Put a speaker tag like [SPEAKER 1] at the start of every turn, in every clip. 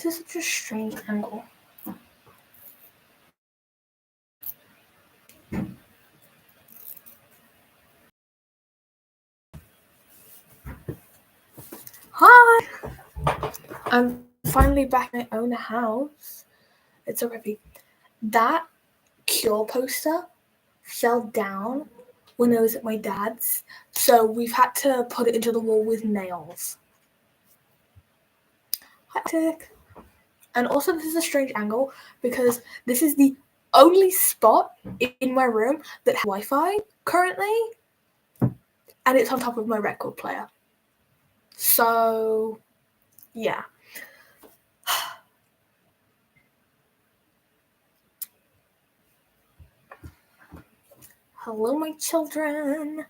[SPEAKER 1] This is such a strange angle. Hi! I'm finally back in my own house. It's so heavy. That Cure poster fell down when I was at my dad's, so we've had to put it into the wall with nails. Hectic. And also, this is a strange angle because this is the only spot in my room that has Wi-Fi currently, and it's on top of my record player. So, yeah. Hello, my children.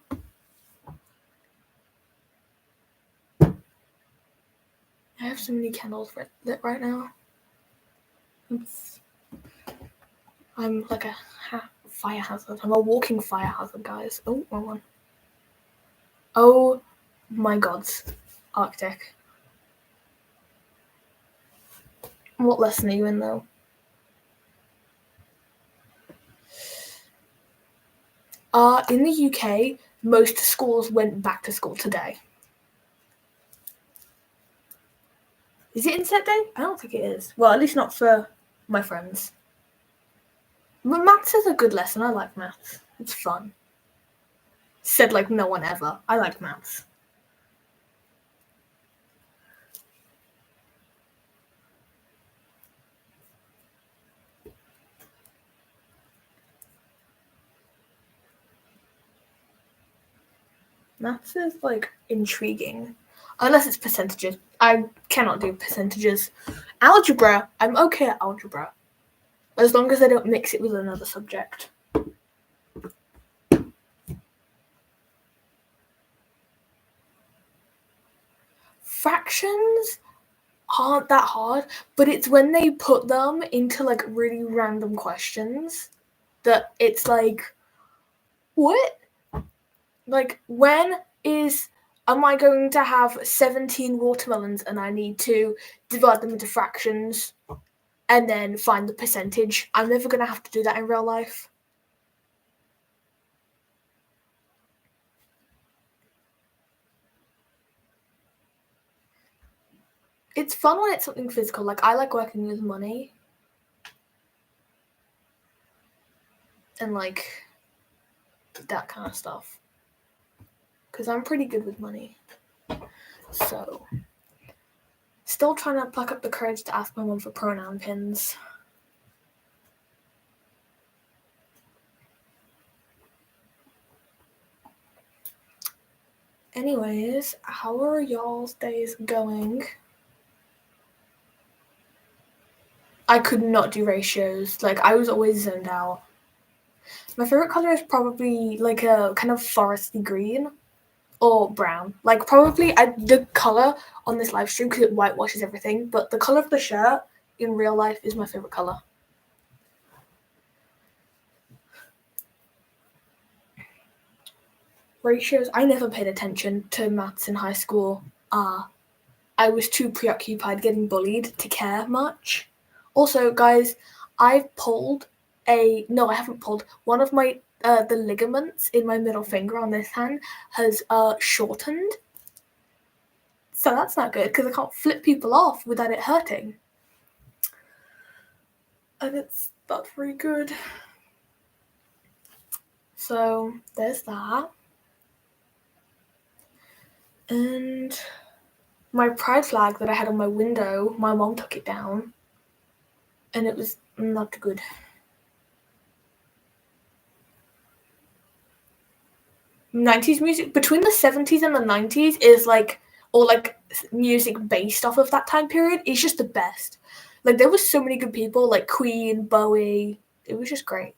[SPEAKER 1] I have so many candles lit right now. I'm like a fire hazard. I'm a walking fire hazard, guys. Oh, wrong one. Oh my gods. Arctic. What lesson are you in, though? In the UK, most schools went back to school today. Is it Inset Day? I don't think it is. Well, at least not for my friends. But maths is a good lesson. I like maths. It's fun. Said like no one ever. I like maths. Maths is like intriguing. Unless it's percentages. I cannot do percentages. Algebra, I'm okay at algebra. As long as I don't mix it with another subject. Fractions aren't that hard, but it's when they put them into like really random questions that it's like, what? Like, am I going to have 17 watermelons and I need to divide them into fractions and then find the percentage? I'm never going to have to do that in real life. It's fun when it's something physical. Like, I like working with money. And, like, that kind of stuff. Because I'm pretty good with money. So, still trying to pluck up the courage to ask my mom for pronoun pins. Anyways, how are y'all's days going? I could not do ratios. Like, I was always zoned out. My favorite color is probably like a kind of foresty green or brown. Like, probably the color on this live stream because it whitewashes everything, but the color of the shirt in real life is my favorite color. Ratios, I never paid attention to maths in high school. I was too preoccupied getting bullied to care much. Also, guys, I haven't pulled. One of my, the ligaments in my middle finger on this hand has shortened. So that's not good because I can't flip people off without it hurting. And it's not very good. So there's that. And my pride flag that I had on my window, my mom took it down. And it was not good. '90s music between the '70s and the '90s is like, or like music based off of that time period is just the best. Like there was so many good people like Queen, Bowie. It was just great.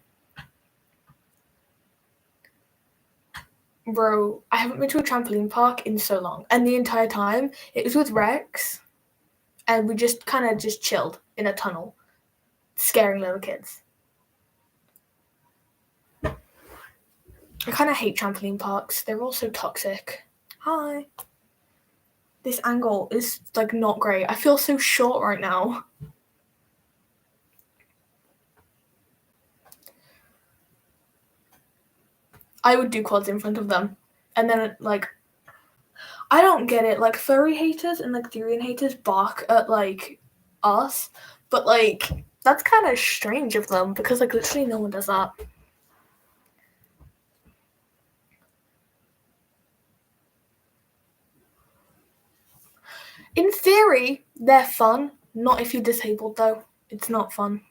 [SPEAKER 1] Bro, I haven't been to a trampoline park in so long, and the entire time it was with Rex, and we just kind of just chilled in a tunnel, scaring little kids. I kind of hate trampoline parks. They're all so toxic. Hi. This angle is like not great. I feel so short right now. I would do quads in front of them. And then like I don't get it. Like furry haters and like durian haters bark at like us, but like that's kind of strange of them because like literally no one does that. In theory, they're fun. Not if you're disabled though. It's not fun.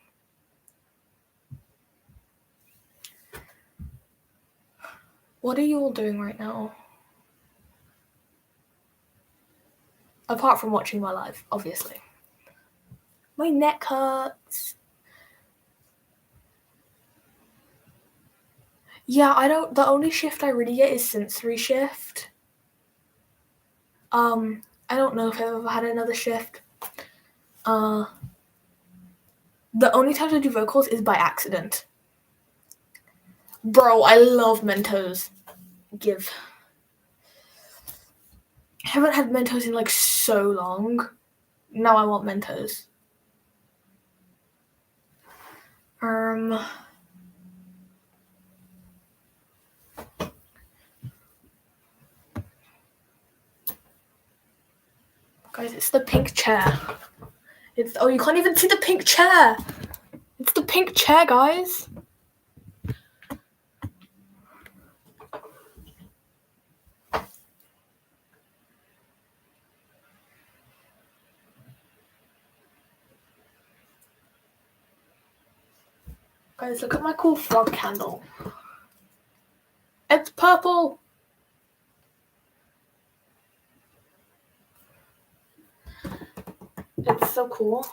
[SPEAKER 1] What are you all doing right now? Apart from watching my live, obviously. My neck hurts. Yeah, the only shift I really get is sensory shift. I don't know if I've ever had another shift. The only time I do vocals is by accident. Bro, I love Mentos. Give. I haven't had Mentos in like so long. Now I want Mentos. Guys, it's the pink chair. Oh, you can't even see the pink chair. It's the pink chair, guys. Guys, look at my cool frog candle. It's purple. It's so cool.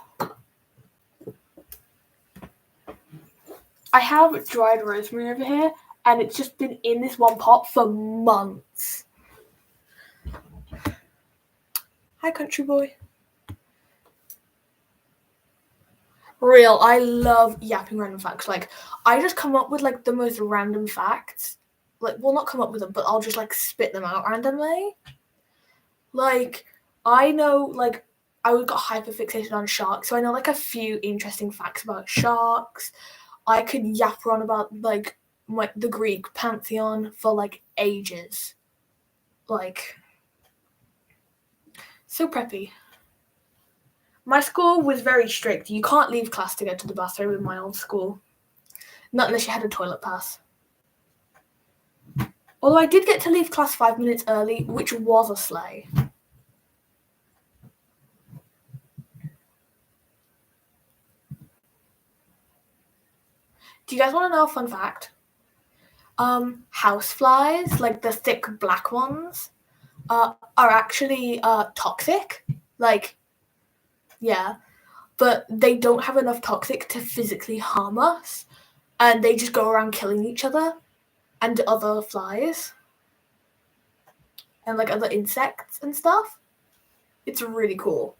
[SPEAKER 1] I have dried rosemary over here, and it's just been in this one pot for months. Hi, country boy. Real, I love yapping random facts. Like, I just come up with, like, the most random facts. Like, well, not come up with them, but I'll just, like, spit them out randomly. Like, I know, like, I got hyperfixated on sharks, so I know, like, a few interesting facts about sharks. I could yap on about, like, the Greek pantheon for, like, ages. Like, so preppy. My school was very strict. You can't leave class to go to the bathroom in my old school. Not unless you had a toilet pass. Although I did get to leave class 5 minutes early, which was a slay. Do you guys want to know a fun fact? Houseflies, like the thick black ones, are actually toxic. Like, yeah. But they don't have enough toxic to physically harm us. And they just go around killing each other and other flies. And like other insects and stuff. It's really cool.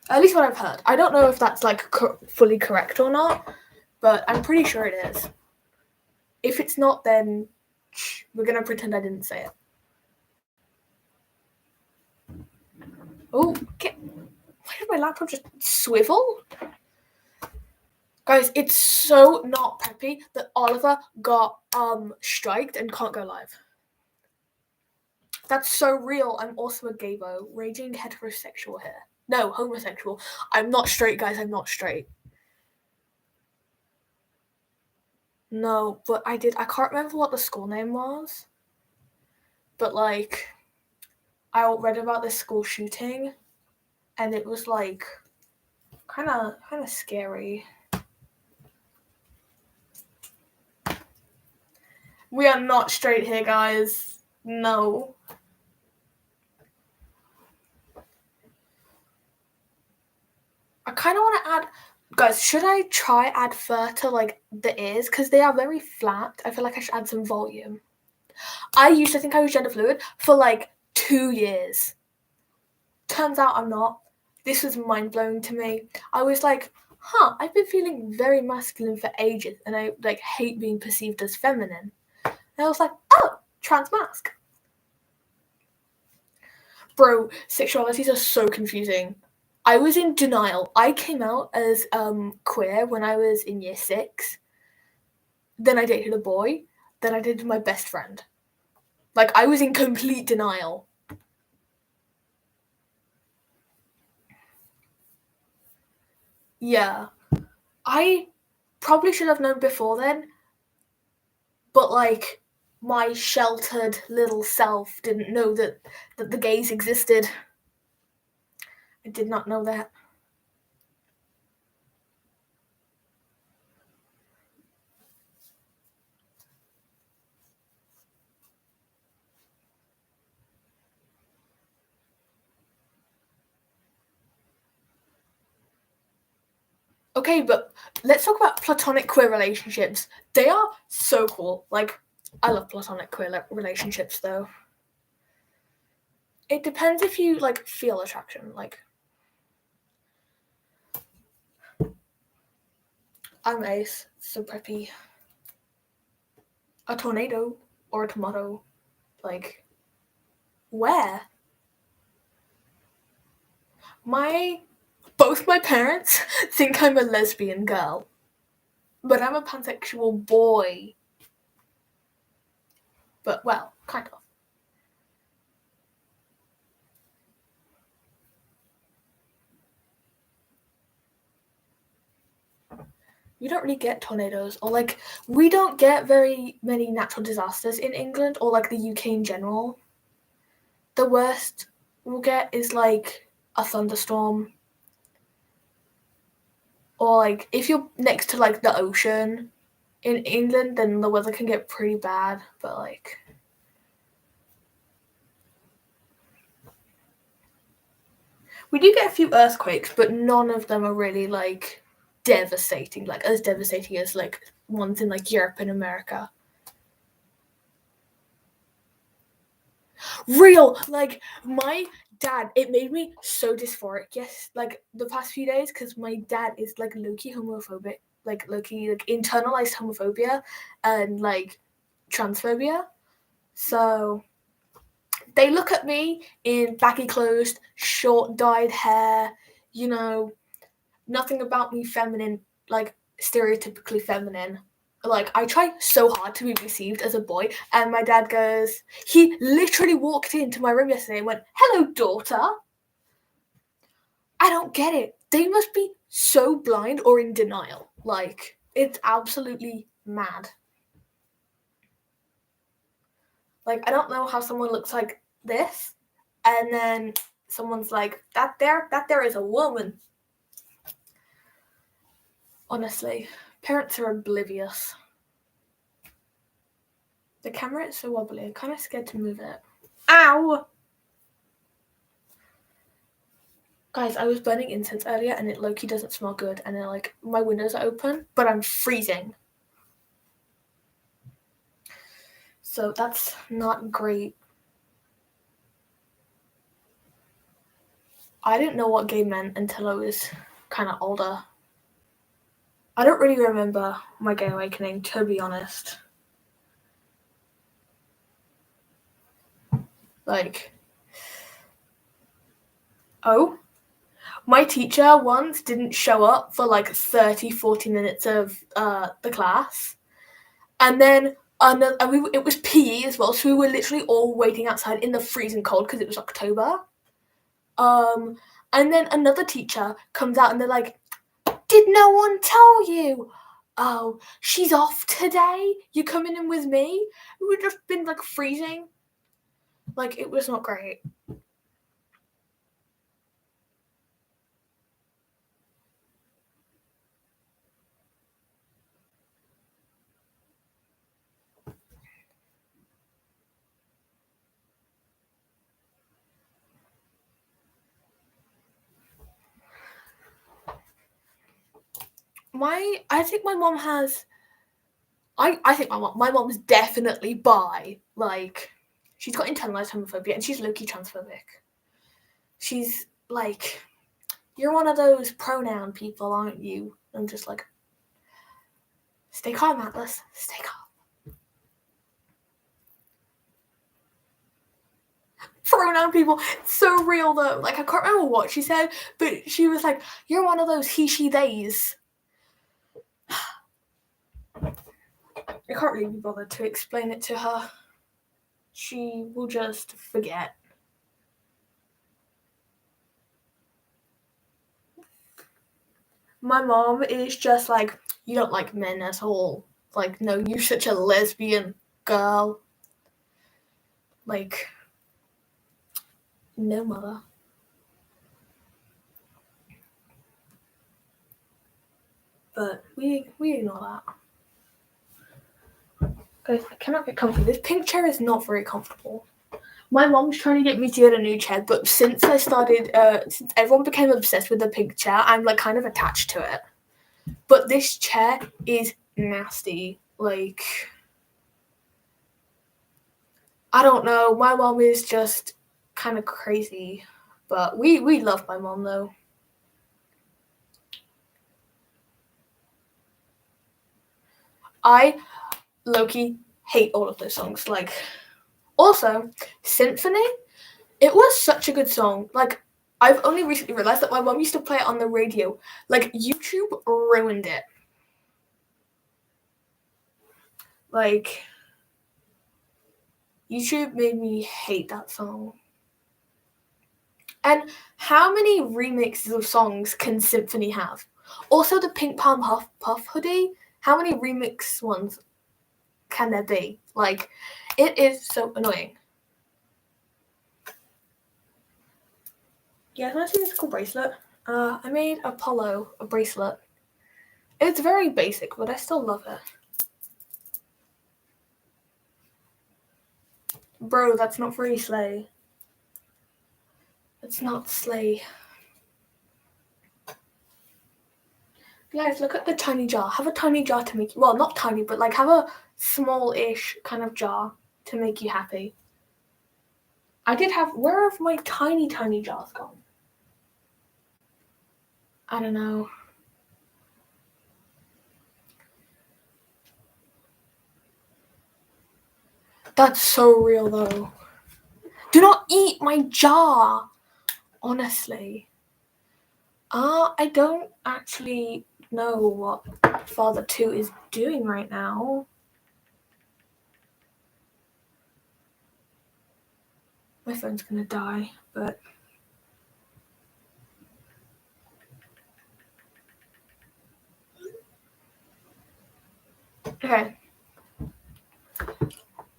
[SPEAKER 1] At least what I've heard. I don't know if that's like fully correct or not, but I'm pretty sure it is. If it's not, then we're gonna pretend I didn't say it. Oh, why did my laptop just swivel? Guys, it's so not preppy that Oliver got striked and can't go live. That's so real. I'm also a gaybo, raging heterosexual here. No, homosexual. I'm not straight, guys. I'm not straight. No, but I can't remember what the school name was. But like, I read about this school shooting, and it was like kind of scary. We are not straight here, guys. No. I kind of want to add, guys, should I try add fur to like the ears? Because they are very flat. I feel like I should add some volume. I used to think I was gender fluid for like 2 years. Turns out I'm not. This was mind-blowing to me. I was like, I've been feeling very masculine for ages, and I like hate being perceived as feminine. And I was like, oh, trans mask. Bro, sexualities are so confusing. I was in denial. I came out as queer when I was in year 6. Then I dated a boy. Then I dated my best friend. Like, I was in complete denial. Yeah. I probably should have known before then, but like, my sheltered little self didn't know that the gays existed. I did not know that. Okay, but let's talk about platonic queer relationships. They are so cool. Like, I love platonic queer relationships, though. It depends if you, like, feel attraction. Like, I'm Ace, so preppy. A tornado or a tomato. Like, where? Both my parents think I'm a lesbian girl, but I'm a pansexual boy. But, well, kind of. We don't really get tornadoes, or like, we don't get very many natural disasters in England, or like the UK in general. The worst we'll get is like a thunderstorm, or like if you're next to like the ocean in England, then the weather can get pretty bad, but like, we do get a few earthquakes, but none of them are really like devastating, like as devastating as like ones in like Europe and America. Real, like my dad, it made me so dysphoric. Yes, like the past few days, because my dad is like low-key homophobic, like low-key like internalized homophobia and like transphobia. So they look at me in baggy clothes, short dyed hair, you know, nothing about me feminine, like stereotypically feminine. Like, I try so hard to be received as a boy, and my dad goes, he literally walked into my room yesterday and went, "Hello, daughter." I don't get it. They must be so blind or in denial. Like, it's absolutely mad. Like, I don't know how someone looks like this, and then someone's like, that there is a woman. Honestly, parents are oblivious. The camera is so wobbly, I'm kind of scared to move it. Ow! Guys, I was burning incense earlier and it low-key doesn't smell good, and then like my windows are open, but I'm freezing. So that's not great. I didn't know what gay meant until I was kind of older. I don't really remember my gay awakening, to be honest. Like, oh, my teacher once didn't show up for like 30, 40 minutes of the class. And then it was PE as well, so we were literally all waiting outside in the freezing cold because it was October. Um, and then another teacher comes out and they're like, "Did no one tell you? Oh, she's off today. You coming in with me?" We've just been like freezing. Like, it was not great. I think my mom has. I think my mom is definitely bi. Like, she's got internalized homophobia and she's low-key transphobic. She's like, "You're one of those pronoun people, aren't you?" I'm just like, stay calm, Atlas. Stay calm. throwing down people. It's so real though. Like I can't remember what she said, but she was like, "You're one of those he, she, theys." I can't really be bothered to explain it to her. She will just forget. My mom is just like, "You don't like men at all. Like, no, you're such a lesbian girl." Like, no, mother. But we ignore that. Guys, I cannot get comfy. This pink chair is not very comfortable. My mom's trying to get me to get a new chair, but since since everyone became obsessed with the pink chair, I'm like kind of attached to it. But this chair is nasty. Like, I don't know. My mom is just kind of crazy. But we love my mom though. I low-key hate all of those songs. Like, also, Symphony, it was such a good song. Like, I've only recently realized that my mom used to play it on the radio. Like, YouTube ruined it. Like, YouTube made me hate that song. And how many remixes of songs can Symphony have? Also, the Pink Palm Puff hoodie, how many remix ones can there be? Like, it is so annoying. Yeah, can I see this cool bracelet? I made Apollo a bracelet. It's very basic, but I still love it. Bro, that's not very slay. It's not slay. Guys, look at the tiny jar. Have a tiny jar to make you, well, not tiny, but like have a small-ish kind of jar to make you happy. I did have, where have my tiny jars gone? I don't know. That's so real though. Do not eat my jar. Honestly. I don't actually know what Father 2 is doing right now. My phone's gonna die, but okay.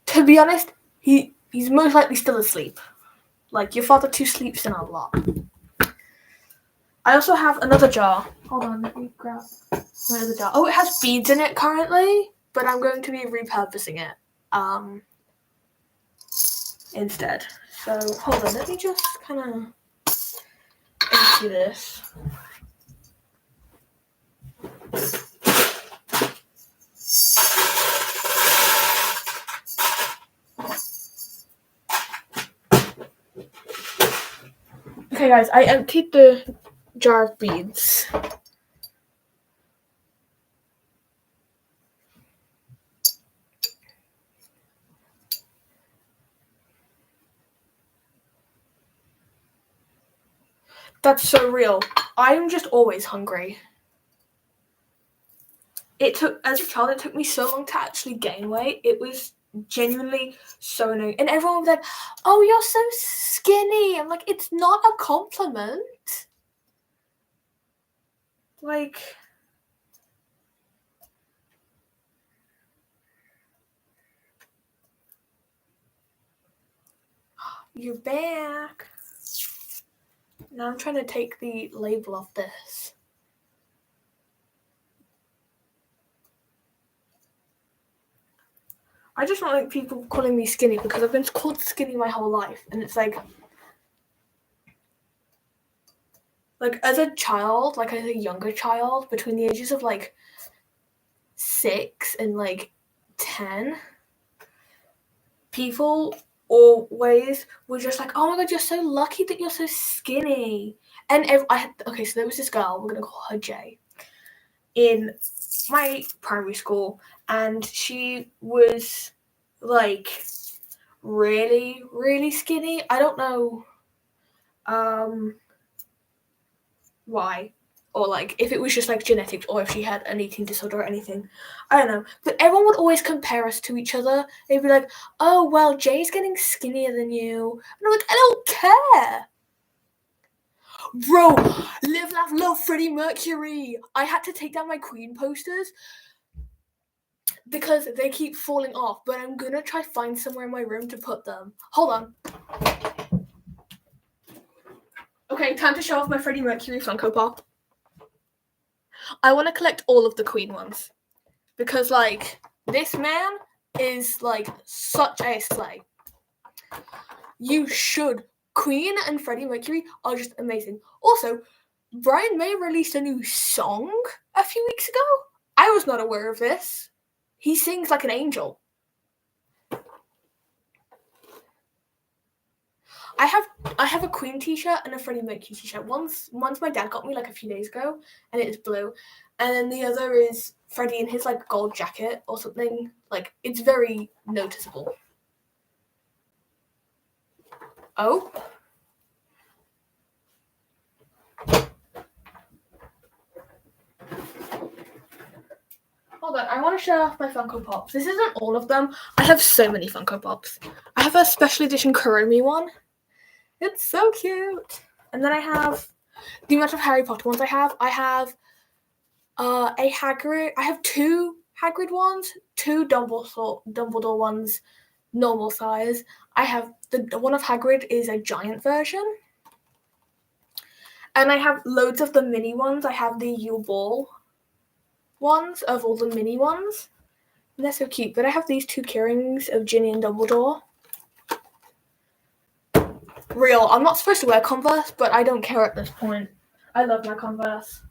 [SPEAKER 1] To be honest, he's most likely still asleep. Like, your Father 2 sleeps in a lot. I also have another jar. Hold on, let me grab my other jar. Oh, it has beads in it currently, but I'm going to be repurposing it instead. So, hold on, let me just kind of empty this. Okay, guys, I emptied the jar of beads. That's so real. I'm just always hungry. As a child, it took me so long to actually gain weight. It was genuinely so annoying. And everyone was like, "Oh, you're so skinny." I'm like, it's not a compliment. Like, you're back. Now I'm trying to take the label off this. I just don't like people calling me skinny because I've been called skinny my whole life. And it's like as a child, like as a younger child, between the ages of like 6 and like 10, people always were just like, "Oh my god, you're so lucky that you're so skinny." And so there was this girl, we're gonna call her Jay, in my primary school, and she was like really, really skinny. I don't know why. Or like if it was just like genetics or if she had an eating disorder or anything. I don't know. But everyone would always compare us to each other. They'd be like, oh well, Jay's getting skinnier than you. And I'm like, I don't care. Bro, Live Laugh Love Freddie Mercury. I had to take down my Queen posters because they keep falling off, but I'm gonna try find somewhere in my room to put them. Hold on. Okay, time to show off my Freddie Mercury Funko Pop. I want to collect all of the Queen ones because, like, this man is like such a slay. You should. Queen and Freddie Mercury are just amazing. Also, Brian May released a new song a few weeks ago. I was not aware of this. He sings like an angel. I have a Queen t-shirt and a Freddie Mercury t-shirt. One's my dad got me like a few days ago, and it is blue, and then the other is Freddie in his like gold jacket or something. Like it's very noticeable. Oh. Hold on, I want to show off my Funko Pops. This isn't all of them. I have so many Funko Pops. I have a special edition Kuromi one. It's so cute. And then I have the amount of Harry Potter ones I have. I have a Hagrid. I have two Hagrid ones, two Dumbledore ones, normal size. I have the one of Hagrid is a giant version. And I have loads of the mini ones. I have the Yule Ball ones of all the mini ones. And they're so cute. But I have these two keyrings of Ginny and Dumbledore. Real. I'm not supposed to wear Converse, but I don't care at this point. I love my Converse.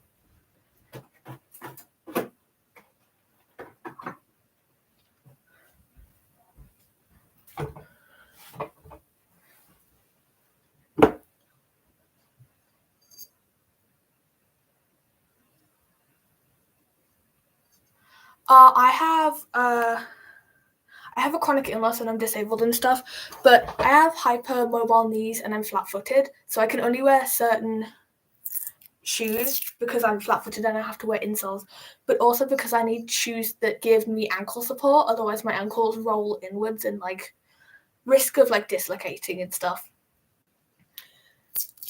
[SPEAKER 1] I have a chronic illness and I'm disabled and stuff, but I have hypermobile knees and I'm flat-footed, so I can only wear certain shoes because I'm flat-footed and I have to wear insoles, but also because I need shoes that give me ankle support, otherwise my ankles roll inwards and like risk of like dislocating and stuff.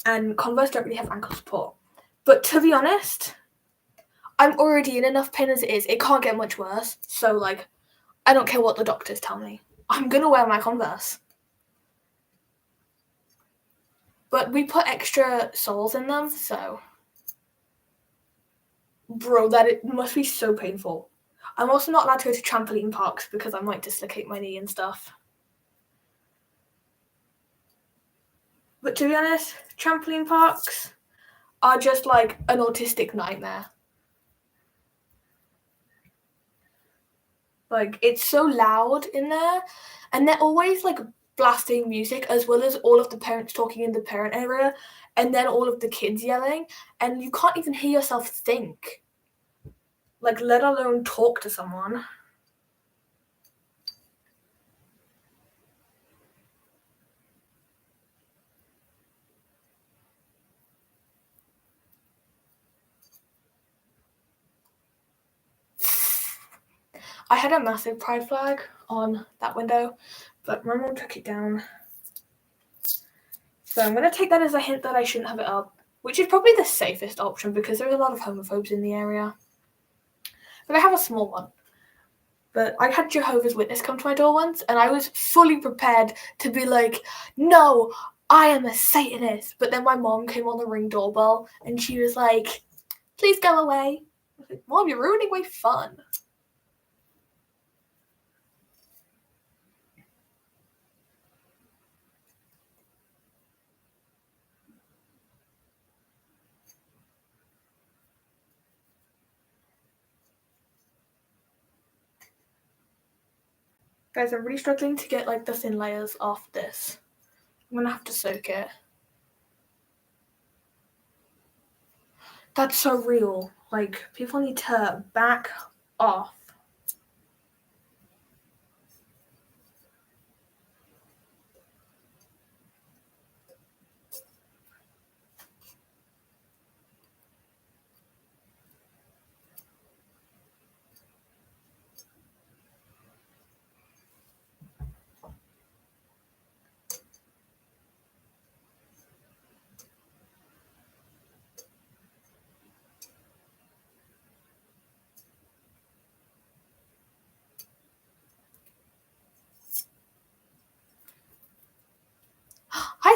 [SPEAKER 1] And Converse don't really have ankle support. But to be honest, I'm already in enough pain as it is. It can't get much worse. So like, I don't care what the doctors tell me. I'm gonna wear my Converse. But we put extra soles in them, so. Bro, it must be so painful. I'm also not allowed to go to trampoline parks because I might dislocate my knee and stuff. But to be honest, trampoline parks are just like an autistic nightmare. Like, it's so loud in there, and they're always like blasting music as well as all of the parents talking in the parent area, and then all of the kids yelling, and you can't even hear yourself think. Like, let alone talk to someone. I had a massive pride flag on that window, but my mom took it down. So I'm going to take that as a hint that I shouldn't have it up, which is probably the safest option because there's a lot of homophobes in the area. But I have a small one. But I had Jehovah's Witness come to my door once, and I was fully prepared to be like, no, I am a Satanist. But then my mom came on the Ring doorbell, and she was like, please go away. I was like, Mom, you're ruining my fun. Guys, I'm really struggling to get like the thin layers off this. I'm gonna have to soak it. That's so real. Like, people need to back off.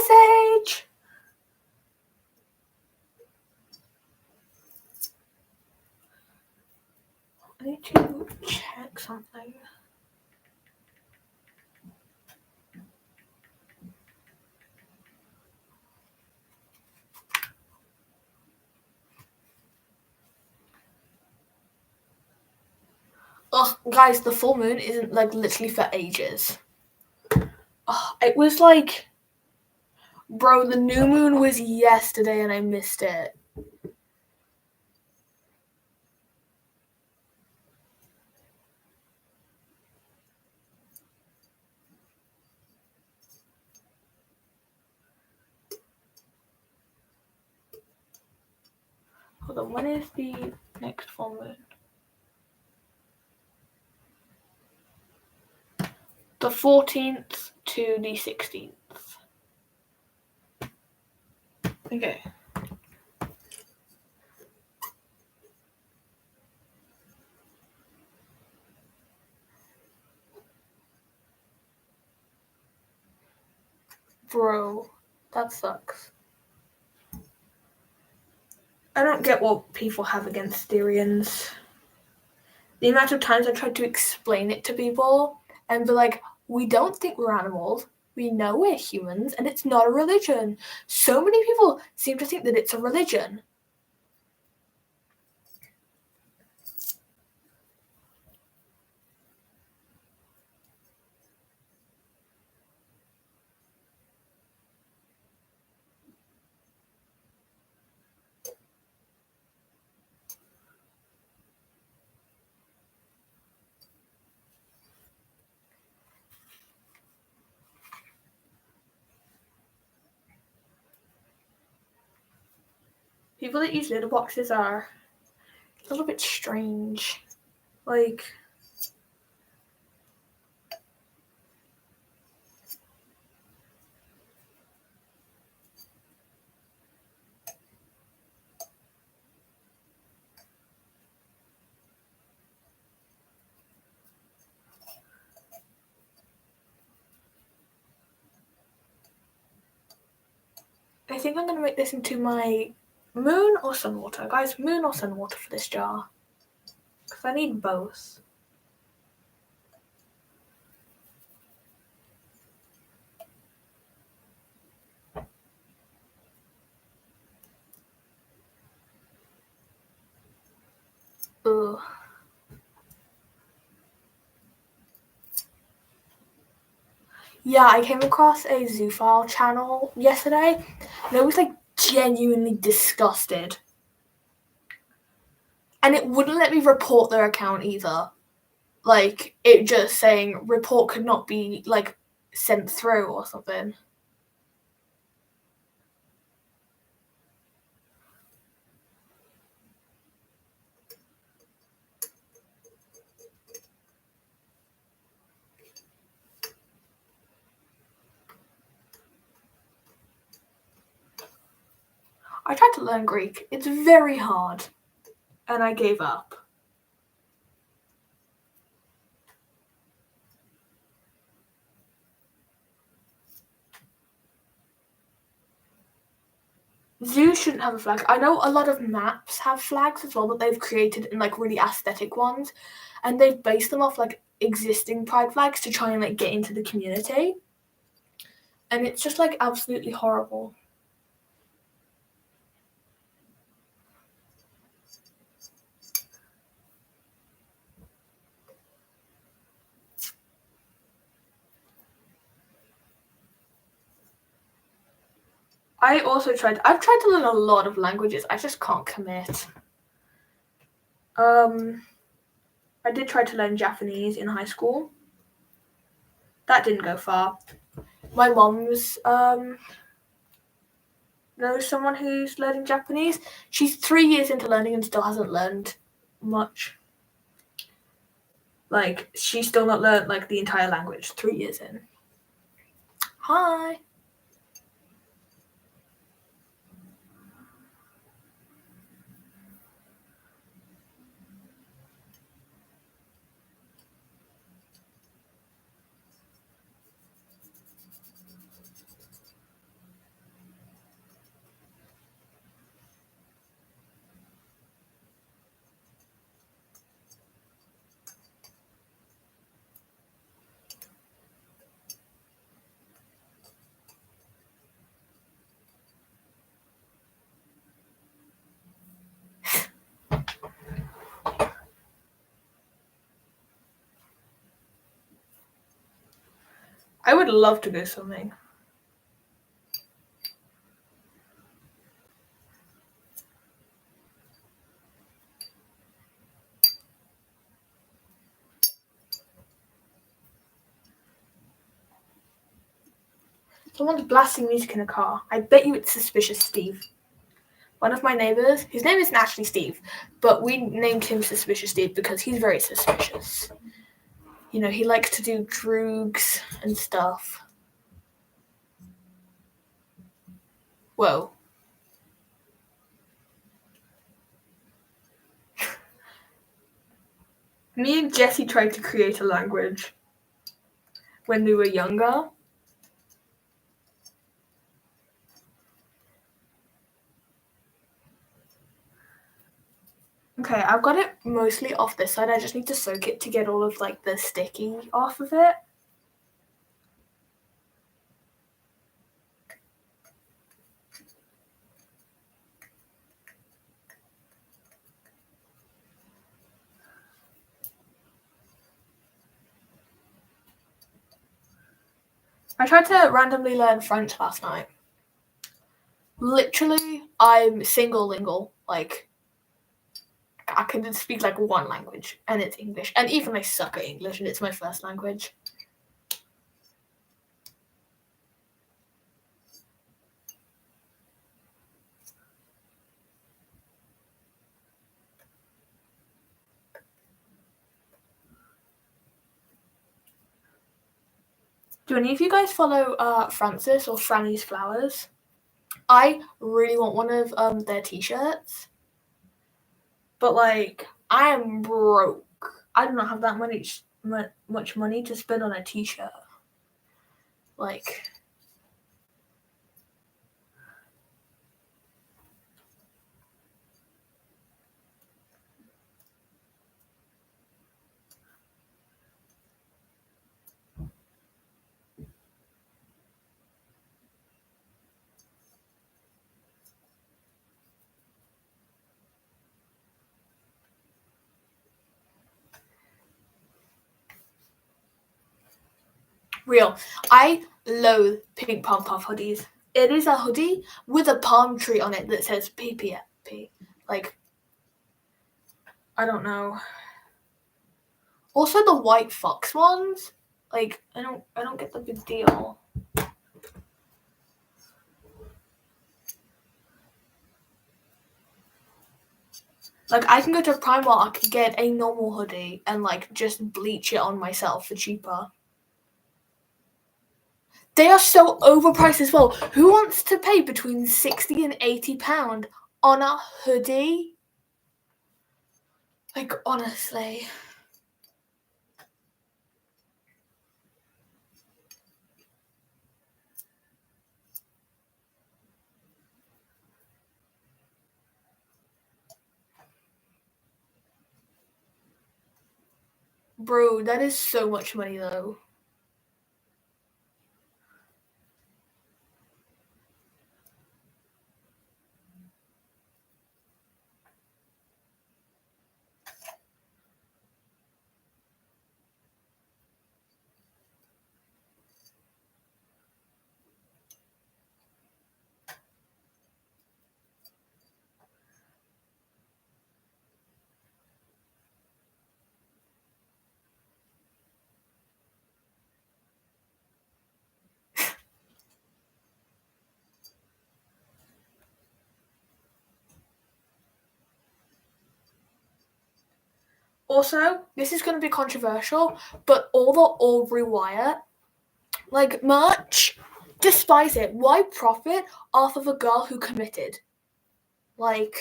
[SPEAKER 1] Hi, Sage! I need to check something. Ugh, guys, the full moon isn't like literally for ages. Ugh, it was like, bro, the new moon was yesterday and I missed it. Hold on, when is the next full moon? The 14th to the 16th. Okay. Bro, that sucks. I don't get what people have against Styrians. The amount of times I tried to explain it to people and be like, we don't think we're animals. We know we're humans and it's not a religion. So many people seem to think that it's a religion. People that use litter boxes are a little bit strange. Like, I think I'm going to make this into my moon or sun water. Guys, moon or sun water for this jar. Because I need both. Ugh. Yeah, I came across a Zoophile channel yesterday, and I was like genuinely disgusted. And it wouldn't let me report their account either. Like, it just saying report could not be like sent through or something. I tried to learn Greek. It's very hard. And I gave up. Zoo shouldn't have a flag. I know a lot of maps have flags as well that they've created in like really aesthetic ones, and they've based them off like existing pride flags to try and like get into the community. And it's just like absolutely horrible. I've tried to learn a lot of languages. I just can't commit. I did try to learn Japanese in high school. That didn't go far. My mom's knows someone who's learning Japanese. She's 3 years into learning and still hasn't learned much. Like, she's still not learned like the entire language 3 years in. Hi. I would love to go swimming. Someone's blasting music in a car. I bet you it's Suspicious Steve. One of my neighbors, his name isn't actually Steve, but we named him Suspicious Steve because he's very suspicious. You know, he likes to do drugs and stuff. Whoa. Me and Jesse tried to create a language when we were younger. Okay, I've got it mostly off this side. I just need to soak it to get all of like the sticky off of it. I tried to randomly learn French last night. Literally, I'm single-lingual. Like, I can speak like one language, and it's English. And even I suck at English, and it's my first language. Do any of you guys follow Francis or Franny's Flowers? I really want one of their t-shirts. But like, I am broke. I do not have that much money to spend on a t-shirt. Like, real. I loathe pink pom puff hoodies. It is a hoodie with a palm tree on it that says PPFP. Like, I don't know. Also the white fox ones, like I don't get the big deal. Like I can go to Primark, get a normal hoodie and like just bleach it on myself for cheaper. They are so overpriced as well. Who wants to pay between £60 and £80 on a hoodie? Like honestly. Bro, that is so much money though. Also, this is going to be controversial, but all the Aubrey Wyatt, like, merch, despise it. Why profit off of a girl who committed? Like,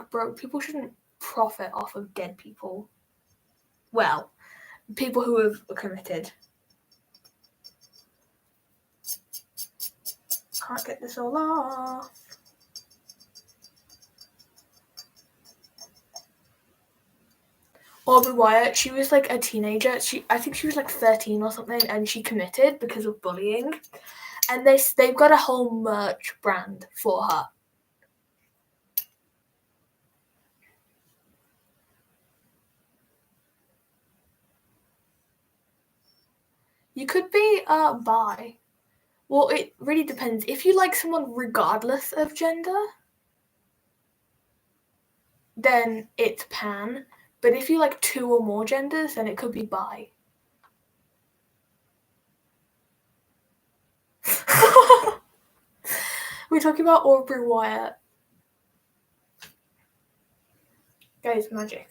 [SPEAKER 1] bro, people shouldn't profit off of dead people. Well, people who have committed. Can't get this all off. Aubrey Wyatt, she was like a teenager. I think she was like 13 or something, and she committed because of bullying. And they've got a whole merch brand for her. You could be bi. Well, it really depends. If you like someone regardless of gender, then it's pan. But if you like two or more genders, then it could be bi. We're talking about Aubrey Wyatt. Guys, magic.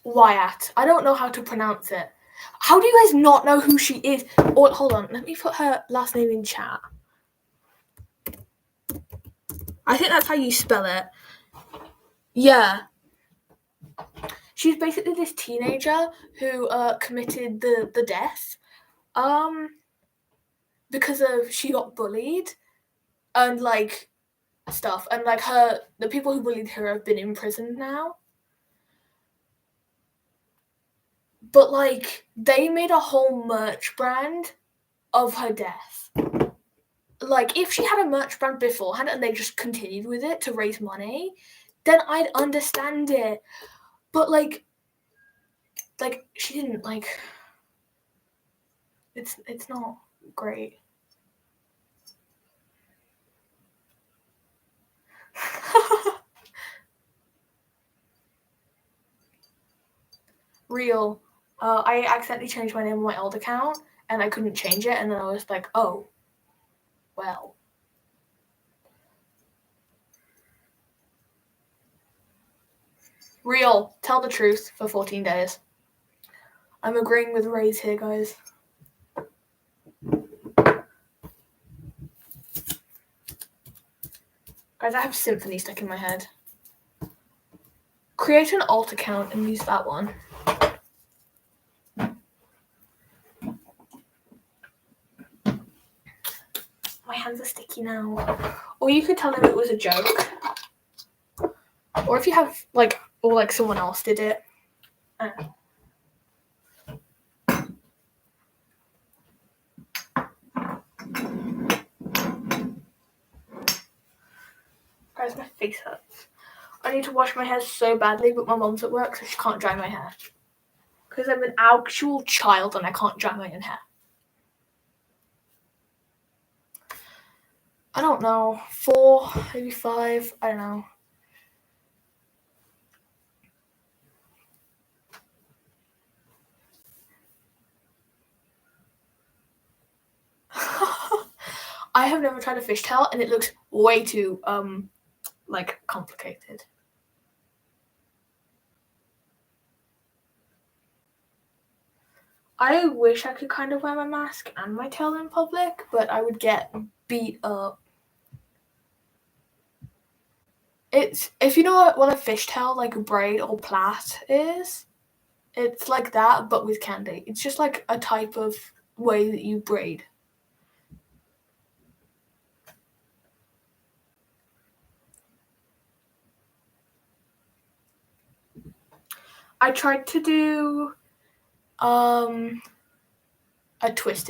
[SPEAKER 1] Wyatt. I don't know how to pronounce it. How do you guys not know who she is? Or hold on, let me put her last name in chat. I think that's how you spell it. Yeah. She's basically this teenager who committed the death because of she got bullied and like stuff, and like the people who bullied her have been in prison now. But like they made a whole merch brand of her death. Like if she had a merch brand beforehand and they just continued with it to raise money, then I'd understand it. But like she didn't. Like it's not great. Real. I accidentally changed my name on my old account and I couldn't change it, and then I was like, oh, well. Real. Tell the truth for 14 days. I'm agreeing with Ray's here, guys. Guys, I have Symphony stuck in my head. Create an alt account and use that one. My hands are sticky now. Or you could tell him it was a joke. Or if you have, like, or like someone else did it. I don't know. Guys, my face hurts. I need to wash my hair so badly, but my mom's at work, so she can't dry my hair. Because I'm an actual child and I can't dry my own hair. I don't know. 4, maybe 5. I don't know. I have never tried a fishtail and it looks way too like complicated. I wish I could kind of wear my mask and my tail in public, but I would get beat up. It's, if you know what a fishtail, like a braid or plait is, it's like that, but with candy. It's just like a type of way that you braid. I tried to do a twist